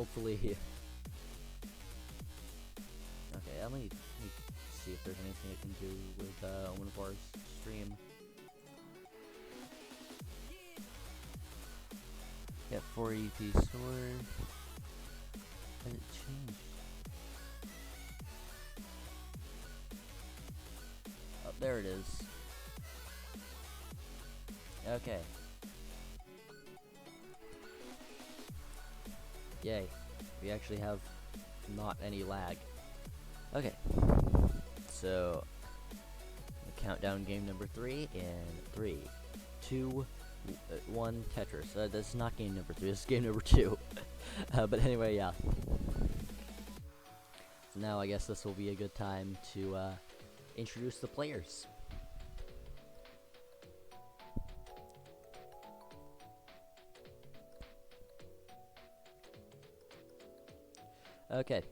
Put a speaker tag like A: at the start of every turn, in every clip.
A: hopefully. Okay, let me see if there's anything I can do with Omenvoir's stream. Get 4 EP sword. Has it changed? Oh, there it is. Okay. Yay. We actually have not any lag. Okay. So, countdown game number 3 in 3, 2, 1, Tetris. This is not game number 3, this is game number 2. But anyway, yeah. So now I guess this will be a good time to introduce the players. Okay.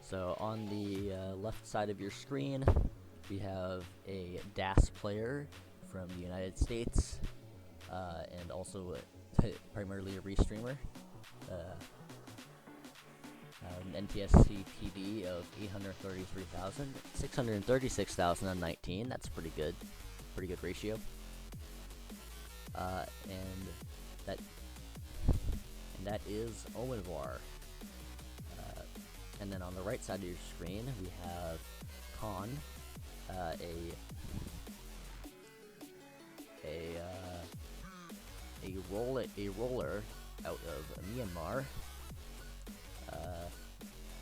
A: So on the left side of your screen, we have a DAS player from the United States, and also primarily a restreamer. An NTSC PB of 833,000, 636,019. That's pretty good ratio. And that is Omenvoir. And then on the right side of your screen, we have Kann, a roller out of Myanmar.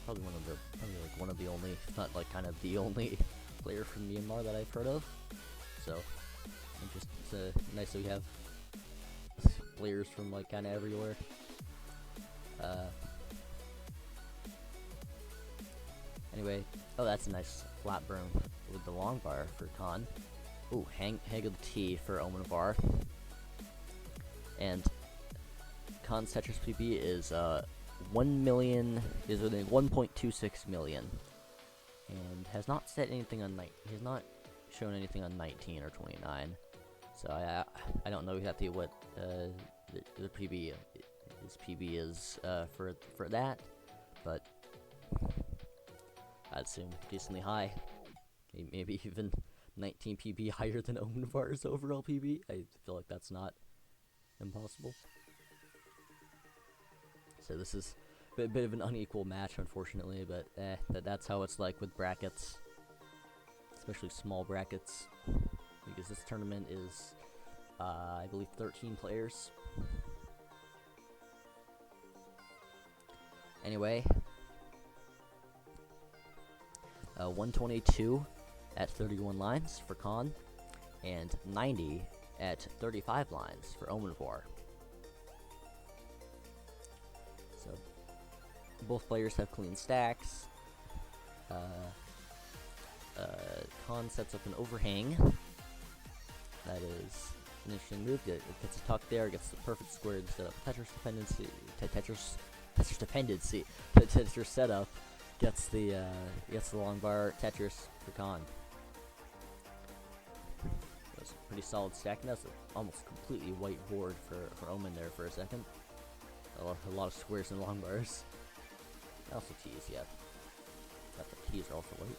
A: Probably one of the only, if not like kind of the only player from Myanmar that I've heard of. So, it's nice that we have players from like kind of everywhere. Anyway, oh, that's a nice flat berm with the long bar for Kann. Ooh, Haggled T for Omenvoir. And Kann's Tetris PB is 1 million, is within 1.26 million, and has not said anything on he has not shown anything on 19 or 29. So I don't know exactly what the PB his PB is for that, but I'd assume decently high, maybe even 19 PB higher than Omenvoir's overall PB. I feel like that's not impossible. So this is a bit of an unequal match, unfortunately, but that's how it's like with brackets, especially small brackets, because this tournament is, I believe, 13 players. Anyway, 122 at 31 lines for Kann, and 90 at 35 lines for Omenvoir. So, both players have clean stacks. Kann sets up an overhang. That is an interesting move. It gets a tuck there, gets the perfect square to set up Tetris dependency. Tetris setup. Gets the long bar Tetris for Kann. That's a pretty solid stack, and that's almost completely white board for Omen there for a second. A lot of squares and long bars. Also T's, yeah. But the T's are also white.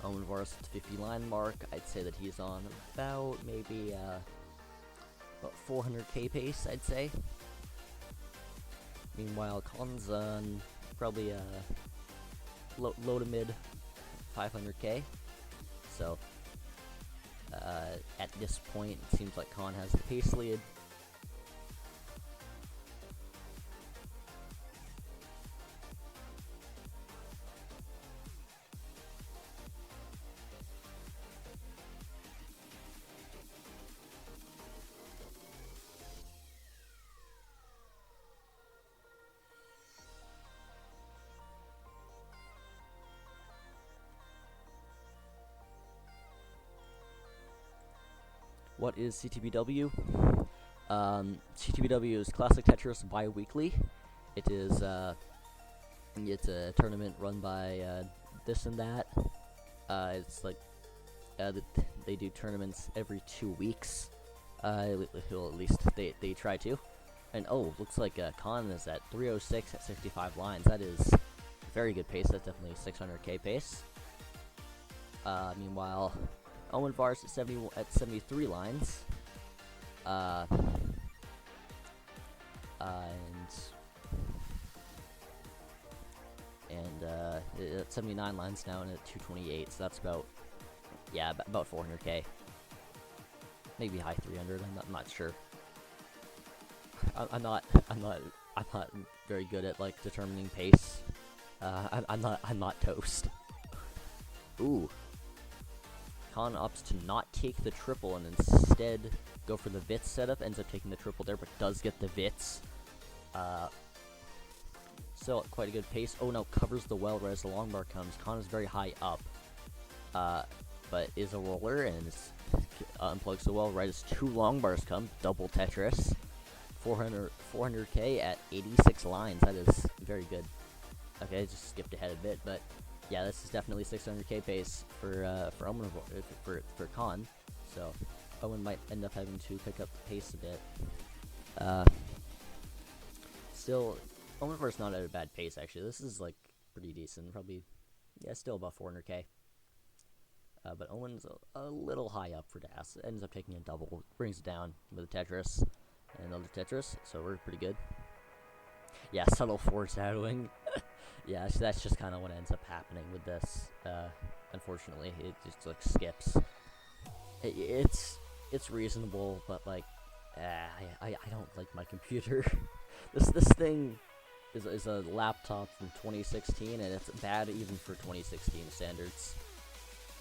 A: Omenvoir's at the 50 line mark. I'd say that he's on about maybe about 400k pace, I'd say. Meanwhile, Kann's on probably low to mid 500k. So at this point, it seems like Kann has the pace lead. What is CTBW? CTBW is Classic Tetris bi-weekly. It is It's a tournament run by this and that. It's like they do tournaments every 2 weeks. Well, at least they try to. And oh, looks like Kann is at 306 at 65 lines. That is very good pace. That's definitely a 600k pace. Meanwhile, Omenvoir is at 73 lines. At 79 lines now and at 228. So that's about about 400k. Maybe high 300. I'm not sure. I'm not very good at like determining pace. I'm not toast. Ooh. Kann opts to not take the triple and instead go for the Vits setup. Ends up taking the triple there, but does get the Vits. Still at quite a good pace. Oh no, covers the well right as the long bar comes. Kann is very high up, but is a roller and unplugs the well right as 2 long bars come. Double Tetris. 400k at 86 lines. That is very good. Okay, I just skipped ahead a bit, but yeah, this is definitely 600k pace for Omenvoir, for Kann. So Owen might end up having to pick up the pace a bit. Still, Omenvoir's not at a bad pace actually. This is like pretty decent. Probably, still about 400k. But Owen's a little high up for Das. Ends up taking a double, brings it down with a Tetris and another Tetris. So we're pretty good. Yeah, subtle foreshadowing. Yeah, so that's just kind of what ends up happening with this. Unfortunately, it just like skips. It's reasonable, but like, I don't like my computer. this thing is a laptop from 2016, and it's bad even for 2016 standards.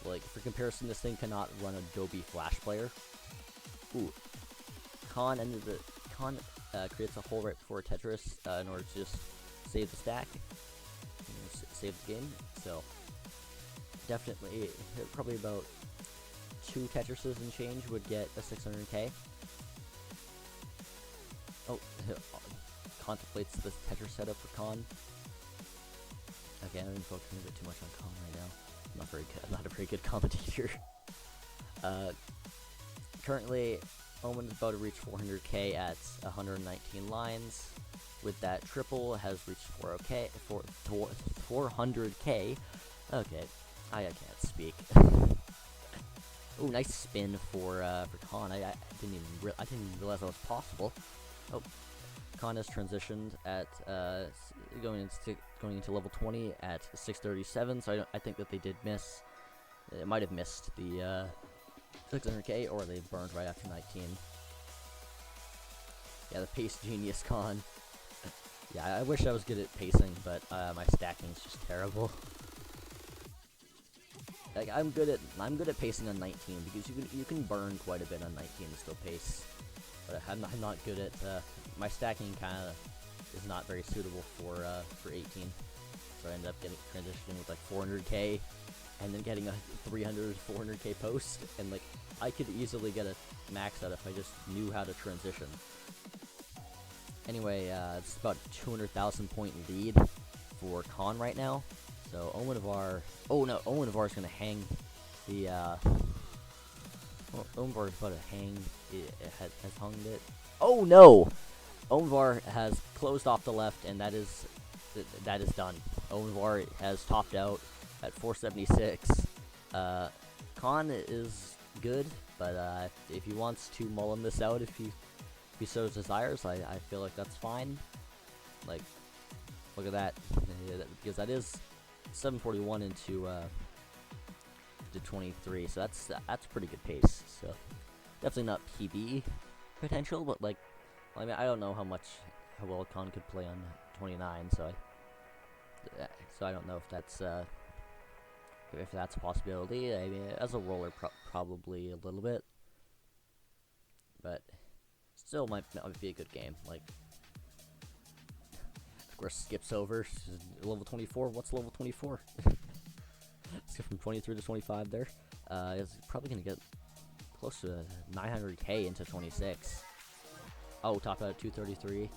A: Like, for comparison, this thing cannot run Adobe Flash Player. Ooh, Kann creates a hole right before Tetris in order to just save the stack, save the game. So definitely, probably about 2 Tetrises and change would get a 600k. Oh, contemplates the Tetris setup for Kann. Okay, I'm focusing a bit too much on Kann right now. I'm not a very good commentator. Currently, Omen's about to reach 400k at 119 lines. With that triple, has reached 400k. Okay, I can't speak. Oh, nice spin for Kann. I didn't even realize that was possible. Oh, Kann has transitioned at going into level 20 at 637. So I think that they did miss. It might have missed the 600k, or they burned right after 19. Yeah, the pace genius Kann. Yeah, I wish I was good at pacing, but my stacking is just terrible. Like I'm good at pacing on 19 because you can burn quite a bit on 19 and still pace. But I'm not good at my stacking. Kind of is not very suitable for 18. So I ended up transitioning with like 400k, and then getting a 300 400k post, and like I could easily get a max out if I just knew how to transition. Anyway, it's about a 200,000 point lead for Kann right now. So Omenvoir, Omenvoir is gonna hang the. Omenvoir is about to hang. Has hung it. Oh no! Omenvoir has closed off the left, and that is done. Omenvoir has topped out at 476. Kann is good, but if he wants to mullen this out, if he so desires, I feel like that's fine. Like, look at that, because that is 741 into 23, so that's pretty good pace. So definitely not PB potential, but like, I mean, I don't know how well Kann could play on 29, so I don't know if that's a possibility. I mean, as a roller, probably a little bit, but still might be a good game. Like, of course, skips over level 24. What's level 24? Let's go from 23 to 25 there. It's probably gonna get close to 900k into 26. Oh, top out at 233.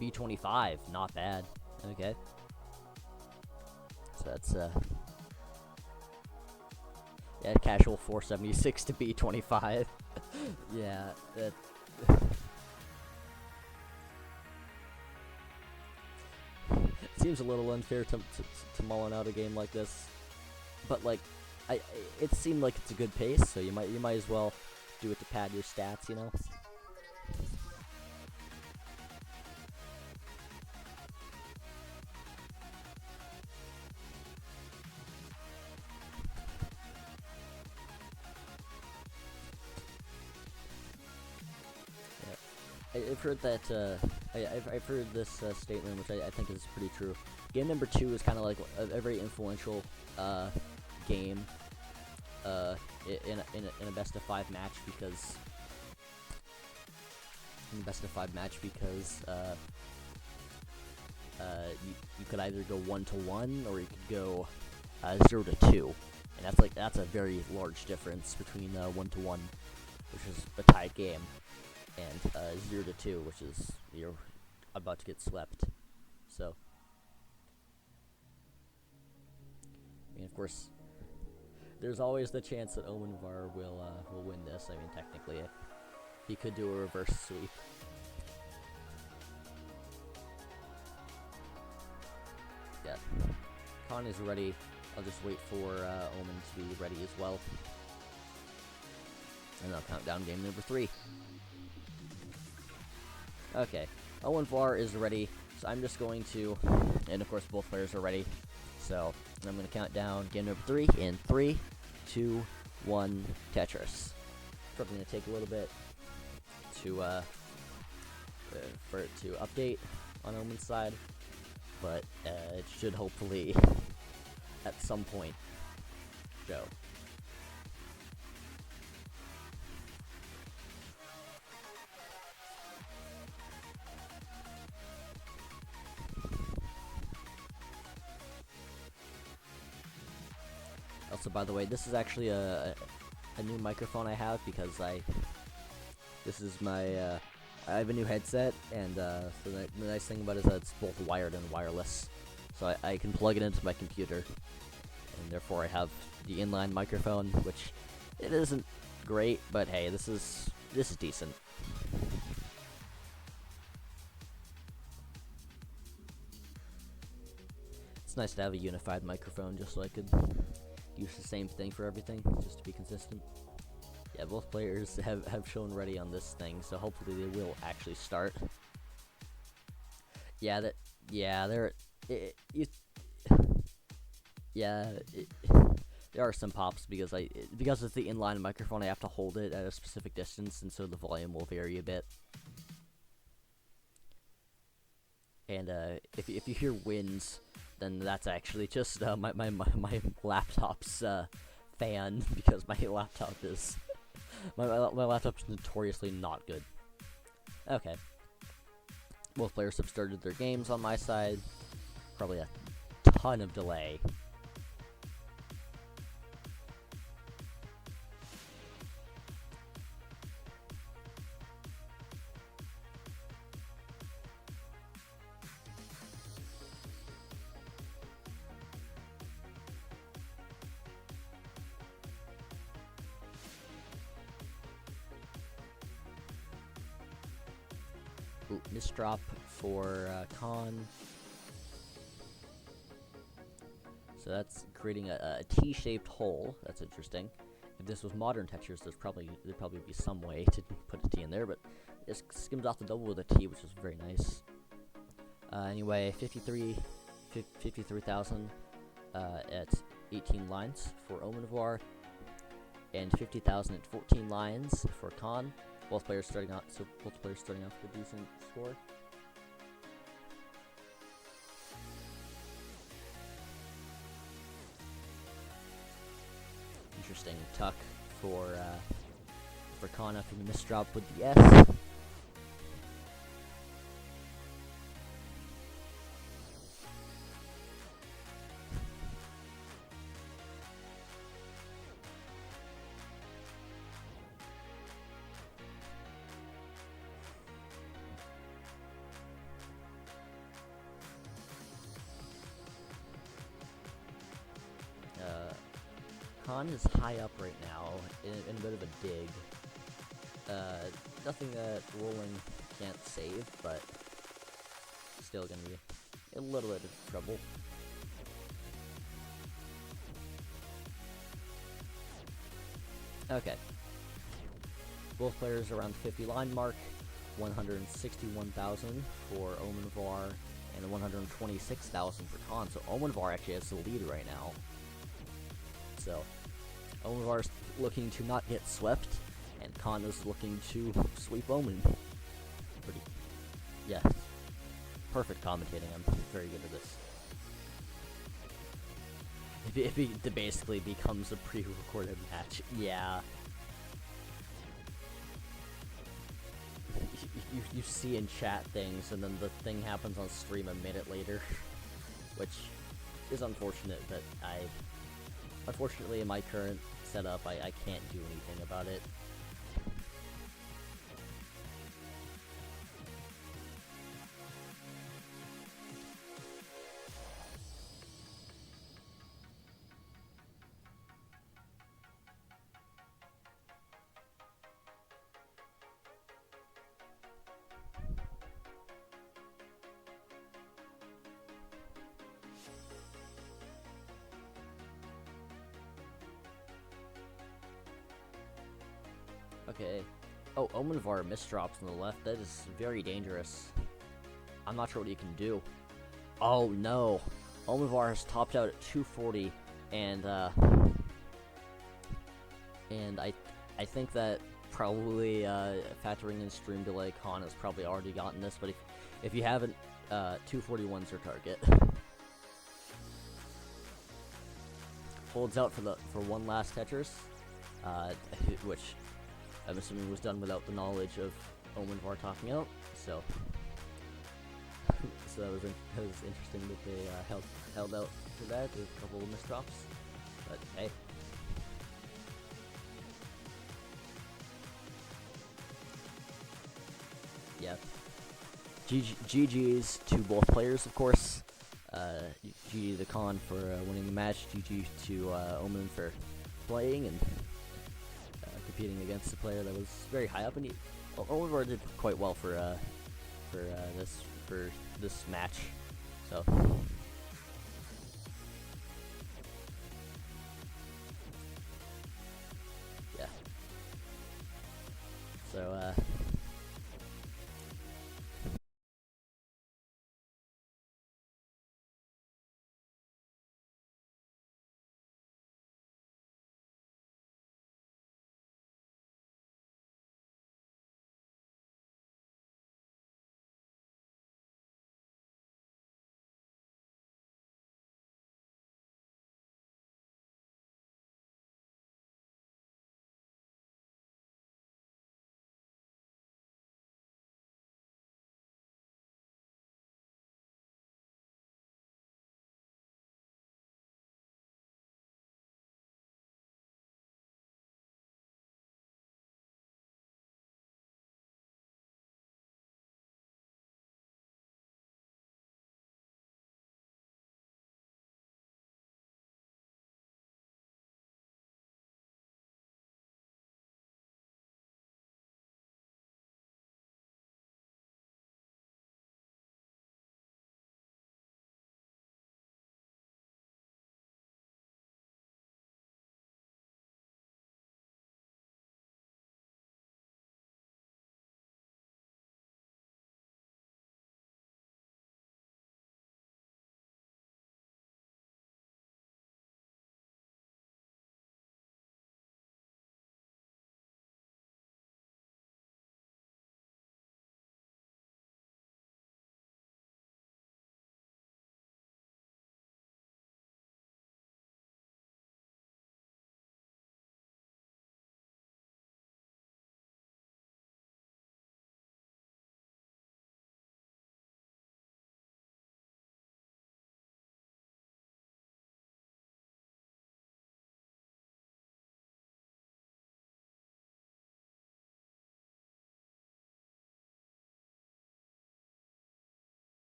A: B25, not bad. Okay. that's yeah, casual 476 to B25. Yeah, that. Seems a little unfair to mulling out a game like this, but like, it seemed like it's a good pace, so you might as well do it to pad your stats, you know. I've heard that, I've heard this statement, which I think is pretty true. Game number 2 is kind of like a very influential game in a best of 5 match because you could either go 1-1 or you could go 0-2, and that's a very large difference between 1-1, which is a tied game, and 0-2, which is you're about to get swept. So, I mean, of course, there's always the chance that Omenvoir will win this. I mean, technically, he could do a reverse sweep. Yeah, Kann is ready. I'll just wait for Omen to be ready as well, and I'll count down game number 3. Okay, Omenvoir is ready, so I'm just going to, and of course both players are ready, so I'm going to count down game number 3 in 3, 2, 1, Tetris. Probably going to take a little bit to for it to update on Omen's side, but it should hopefully at some point go. Also, by the way, this is actually a new microphone I have because this is my I have a new headset, and so the nice thing about it is that it's both wired and wireless, so I can plug it into my computer, and therefore I have the inline microphone, which it isn't great, but hey, this is decent. It's nice to have a unified microphone, just so I could use the same thing for everything, just to be consistent. Yeah, both players have shown ready on this thing, so hopefully they will actually start. Yeah, there are some pops because it's the inline microphone. I have to hold it at a specific distance, and so the volume will vary a bit. And if you hear winds, then that's actually just my laptop's fan, because my laptop is my laptop's notoriously not good. Okay, both players have started their games on my side. Probably a ton of delay. Ooh, misdrop for Kann. So that's creating a T-shaped hole. That's interesting. If this was modern Tetris, there'd probably be some way to put a T in there, but it skims off the double with a T, which is very nice. Anyway, 53,000 at 18 lines for Omenvoir, and 50,000 at 14 lines for Kann. Both players starting off with a decent score. Interesting tuck for Kann after the misdrop with the S. Kann is high up right now, in a bit of a dig. Nothing that rolling can't save, but still gonna be a little bit of trouble. Okay. Both players around the 50 line mark. 161,000 for Omenvoir and 126,000 for Kann. So Omenvoir actually has the lead right now. So Omenvar's looking to not get swept, and Kann is looking to sweep Omen. Pretty, yeah, perfect commentating. I'm very good at this. It basically becomes a pre-recorded match. Yeah. You see in chat things, and then the thing happens on stream a minute later, which is unfortunate, but unfortunately in my current setup, I can't do anything about it. Okay. Oh, Omenvar misdrops on the left. That is very dangerous. I'm not sure what he can do. Oh no. Omenvar has topped out at 240, and I think that probably factoring in stream delay, Kann has probably already gotten this, but if you haven't, 241's your target. Holds out for one last Tetris, which I'm assuming was done without the knowledge of Omenvar talking out, so that was interesting that they held out for that. There's a couple of misdrops, but hey. Yeah. GG's to both players, of course. GG to Kann for winning the match. GG to Omen for playing and competing against a player that was very high up, and Omenvar did quite well for this match. So